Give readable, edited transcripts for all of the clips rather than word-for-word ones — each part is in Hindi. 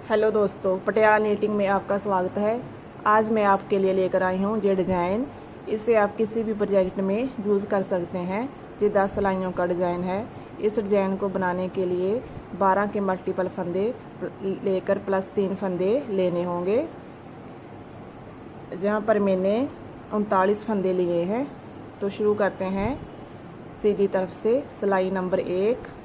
हेलो दोस्तों, पटियाला नीटिंग में आपका स्वागत है। आज मैं आपके लिए लेकर आई हूँ ये डिज़ाइन। इसे आप किसी भी प्रोजेक्ट में यूज़ कर सकते हैं। ये 10 सिलाइयों का डिज़ाइन है। इस डिज़ाइन को बनाने के लिए 12 के मल्टीपल फंदे लेकर प्लस 3 फंदे लेने होंगे। जहाँ पर मैंने 39 फंदे लिए हैं। तो शुरू करते हैं सीधी तरफ से। सिलाई नंबर 1,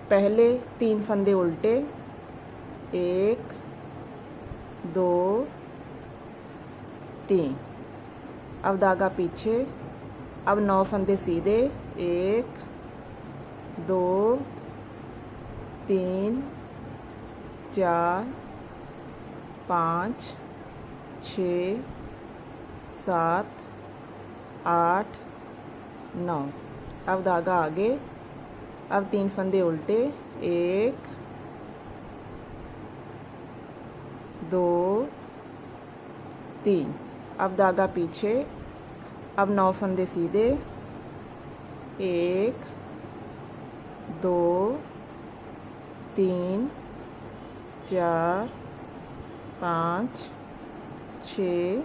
पहले 3 फंदे उल्टे, 1 2 3। अब धागा पीछे। अब 9 फंदे सीधे, 1 2 3 4 5 6 7 8 9। अब धागा आगे। अब 3 फंदे उल्टे, 1 2 3। अब धागा पीछे। अब 9 फंदे सीधे, 1 2 3 4 5 6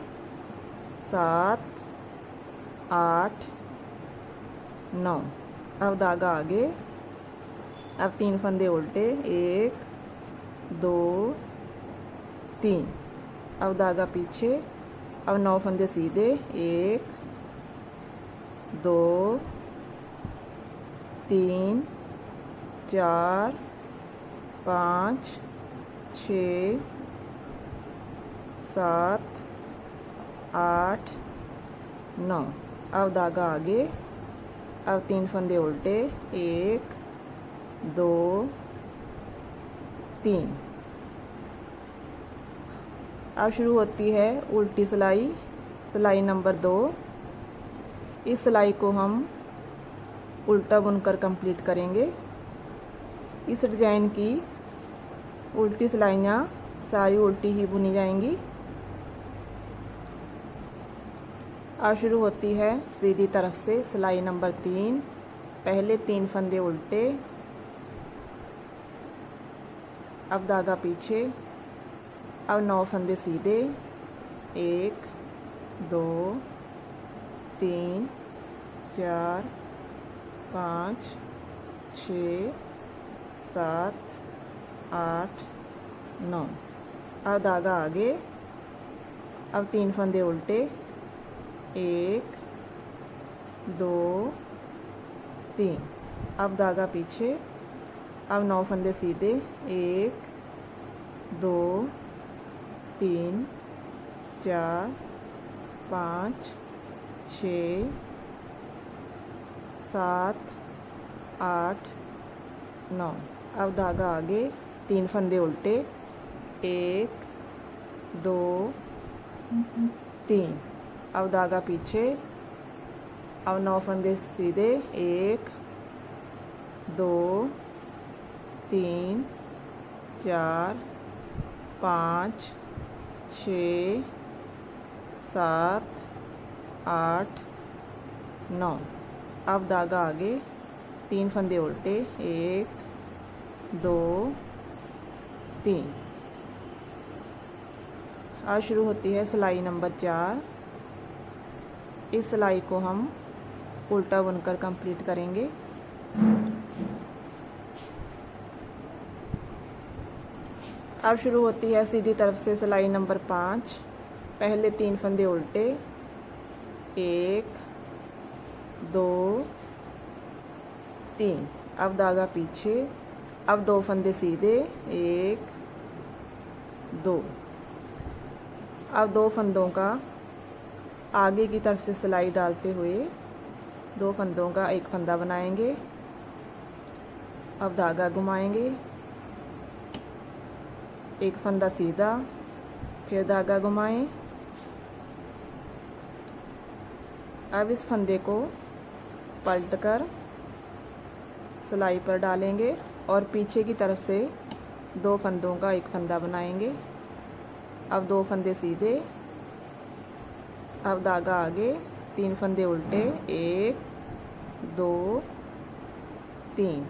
7 8 9। अब धागा आगे। अब 3 फंदे उल्टे, 1 2 3। अब धागा पीछे। अब 9 फंदे सीधे, 1 2 3 4 5 6 7 8 9। अब धागा आगे। अब 3 फंदे उल्टे, 1 2 3। अब शुरू होती है उल्टी सिलाई। सिलाई नंबर 2। इस सिलाई को हम उल्टा बुनकर कंप्लीट करेंगे। इस डिज़ाइन की उल्टी सिलाइयाँ सारी उल्टी ही बुनी जाएंगी। अब शुरू होती है सीधी तरफ से। सिलाई नंबर 3, पहले 3 फंदे उल्टे। अब धागा पीछे। अब 9 फंदे सीधे, 1 2 3 4 5 6 7 8 9। अब धागा आगे। अब 3 फंदे उल्टे, 1 2 3। अब धागा पीछे। अब 9 फंदे सीधे, 1 2 3 4 5 6 7 8 9। अब धागा आगे। 3 फंदे उल्टे, 1 2 3। अब धागा पीछे। अब 9 फंदे सीधे, 1 2 3 4 5 6 7 8 9। अब धागा आगे। 3 फंदे उल्टे, 1 2 3। अब शुरू होती है सिलाई नंबर 4। इस सिलाई को हम उल्टा बुनकर कंप्लीट करेंगे। अब शुरू होती है सीधी तरफ से सिलाई नंबर 5, पहले 3 फंदे उल्टे, 1 2 3। अब धागा पीछे। अब 2 फंदे सीधे, 1 2। अब 2 फंदों का आगे की तरफ से सिलाई डालते हुए 2 फंदों का एक फंदा बनाएंगे। अब धागा घुमाएंगे, एक फंदा सीधा, फिर धागा घुमाएं। अब इस फंदे को पलटकर सिलाई पर डालेंगे और पीछे की तरफ से 2 फंदों का एक फंदा बनाएंगे। अब 2 फंदे सीधे। अब धागा आगे। 3 फंदे उल्टे, 1 2 3।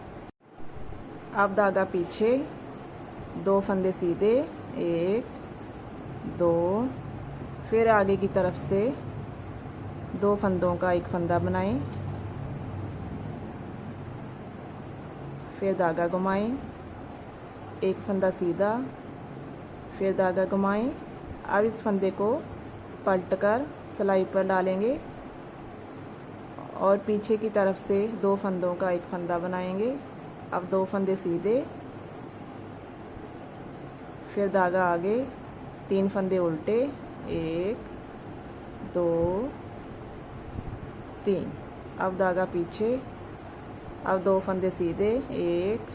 अब धागा पीछे, 2 फंदे सीधे, 1 2, फिर आगे की तरफ से 2 फंदों का एक फंदा बनाएं, फिर धागा घुमाएं, एक फंदा सीधा, फिर धागा घुमाएं। अब इस फंदे को पलटकर सिलाई पर डालेंगे और पीछे की तरफ से 2 फंदों का एक फंदा बनाएंगे। अब 2 फंदे सीधे, फिर धागा आगे, 3 फंदे उल्टे, 1 2 3। अब धागा पीछे, अब 2 फंदे सीधे, 1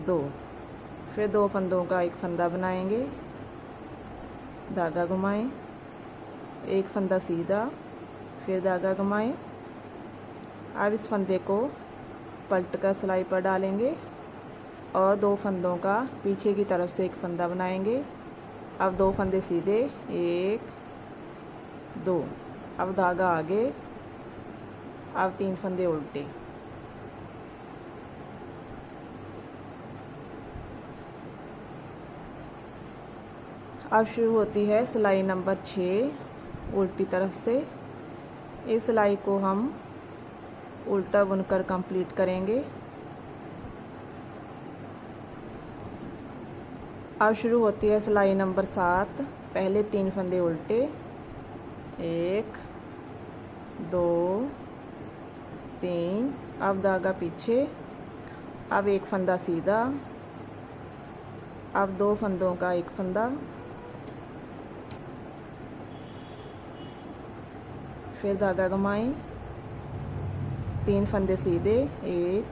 2, फिर 2 फंदों का एक फंदा बनाएंगे, धागा घुमाएं, एक फंदा सीधा, फिर धागा घुमाएं। अब इस फंदे को पलटकर सिलाई पर डालेंगे और 2 फंदों का पीछे की तरफ से एक फंदा बनाएंगे। अब 2 फंदे सीधे, 1 2, अब धागा आगे, अब 3 फंदे उल्टे। अब शुरू होती है सिलाई नंबर 6 उल्टी तरफ से। इस सिलाई को हम उल्टा बुनकर कंप्लीट करेंगे। अब शुरू होती है सिलाई नंबर 7। पहले 3 फंदे उल्टे, 1 2 3, अब धागा पीछे, अब एक फंदा सीधा, अब 2 फंदों का एक फंदा, फिर धागा घुमाएं, 3 फंदे सीधे, 1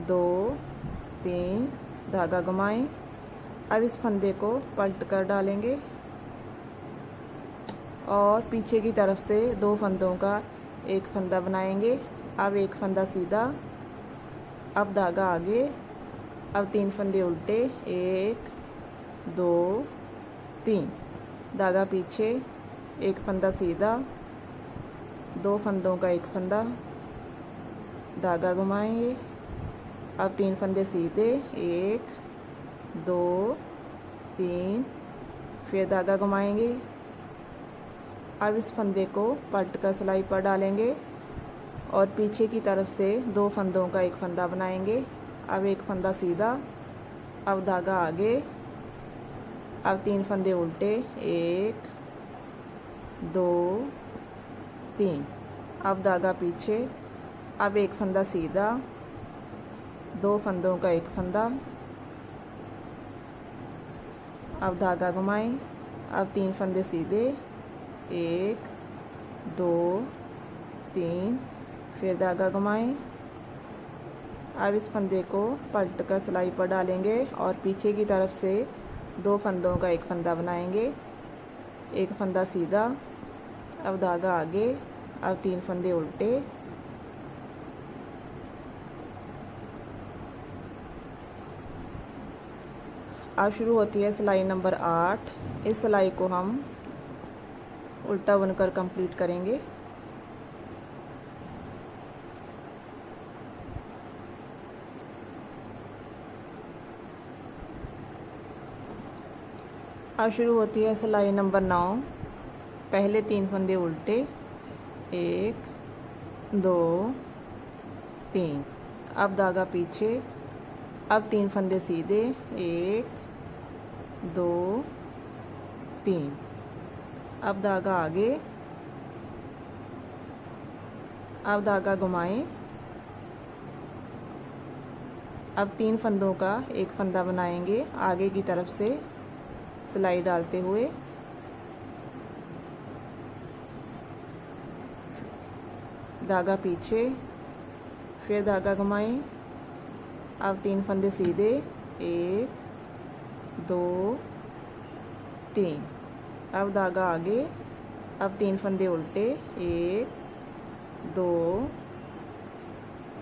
2 3, धागा घुमाएं। अब इस फंदे को पलट कर डालेंगे और पीछे की तरफ से 2 फंदों का एक फंदा बनाएंगे। अब एक फंदा सीधा, अब धागा आगे, अब 3 फंदे उल्टे, 1 2 3, धागा पीछे, एक फंदा सीधा, 2 फंदों का एक फंदा, धागा घुमाएंगे। अब 3 फंदे सीधे, 1 2 3, फिर धागा घुमाएंगे। अब इस फंदे को पलट कर सिलाई पर डालेंगे और पीछे की तरफ से 2 फंदों का एक फंदा बनाएंगे। अब एक फंदा सीधा, अब धागा आगे, अब 3 फंदे उल्टे, 1 2 3, अब धागा पीछे, अब एक फंदा सीधा, 2 फंदों का एक फंदा, अब धागा घुमाएं, अब 3 फंदे सीधे, 1 2 3, फिर धागा घुमाएं। अब इस फंदे को पलट कर सिलाई पर डालेंगे और पीछे की तरफ से 2 फंदों का एक फंदा बनाएंगे, एक फंदा सीधा, अब धागा आगे, अब 3 फंदे उल्टे, अब शुरू होती है सिलाई नंबर 8। इस सिलाई को हम उल्टा बुनकर कंप्लीट करेंगे। अब शुरू होती है सिलाई नंबर 9। पहले 3 फंदे उल्टे, 1 2 3, अब धागा पीछे, अब 3 फंदे सीधे, 1 2 3, अब धागा आगे, अब धागा घुमाएं, अब 3 फंदों का एक फंदा बनाएंगे आगे की तरफ से सिलाई डालते हुए। धागा पीछे, फिर धागा घुमाएं, अब 3 फंदे सीधे, 1 2 3, अब धागा आगे, अब 3 फंदे उल्टे, 1 2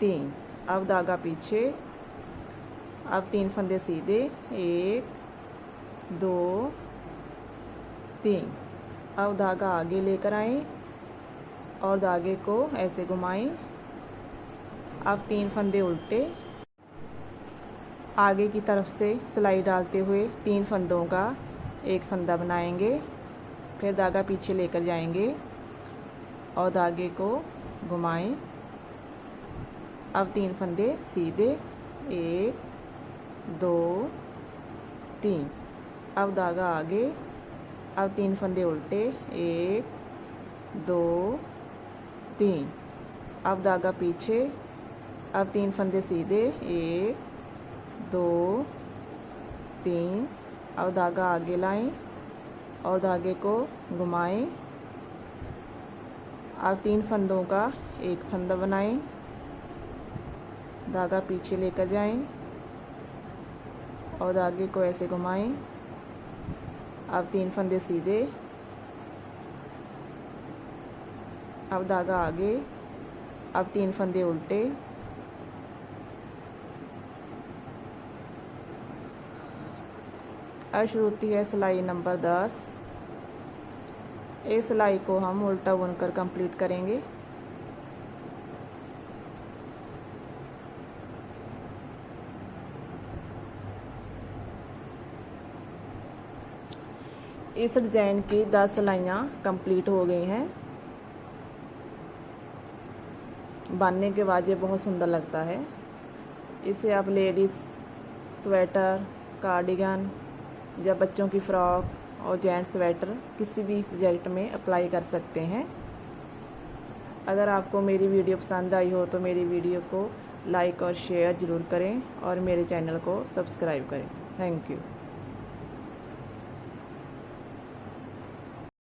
3, अब धागा पीछे, अब 3 फंदे सीधे, 1 2 3, अब धागा आगे लेकर आएं और धागे को ऐसे घुमाएं। अब 3 फंदे उल्टे, आगे की तरफ से सिलाई डालते हुए 3 फंदों का एक फंदा बनाएंगे, फिर धागा पीछे लेकर जाएंगे और धागे को घुमाएं। अब 3 फंदे सीधे, 1 2 3। अब धागा आगे, अब 3 फंदे उल्टे, 1 2 3। अब धागा पीछे, अब 3 फंदे सीधे, 1 2 3। अब धागा आगे लाएं और धागे को घुमाएं। अब 3 फंदों का एक फंदा बनाएं, धागा पीछे लेकर जाएं और धागे को ऐसे घुमाएं। अब 3 फंदे सीधे, अब धागा आगे, अब 3 फंदे उल्टे, अब शुरू होती है सिलाई नंबर 10। इस सिलाई को हम उल्टा बुनकर कंप्लीट करेंगे। इस डिज़ाइन की 10 सिलाइयाँ कंप्लीट हो गई हैं। बांधने के बाद ये बहुत सुंदर लगता है। इसे आप लेडीज़ स्वेटर, कार्डिगन या बच्चों की फ़्रॉक और जेंट्स स्वेटर किसी भी प्रोजेक्ट में अप्लाई कर सकते हैं। अगर आपको मेरी वीडियो पसंद आई हो तो मेरी वीडियो को लाइक और शेयर ज़रूर करें और मेरे चैनल को सब्सक्राइब करें। Thank you.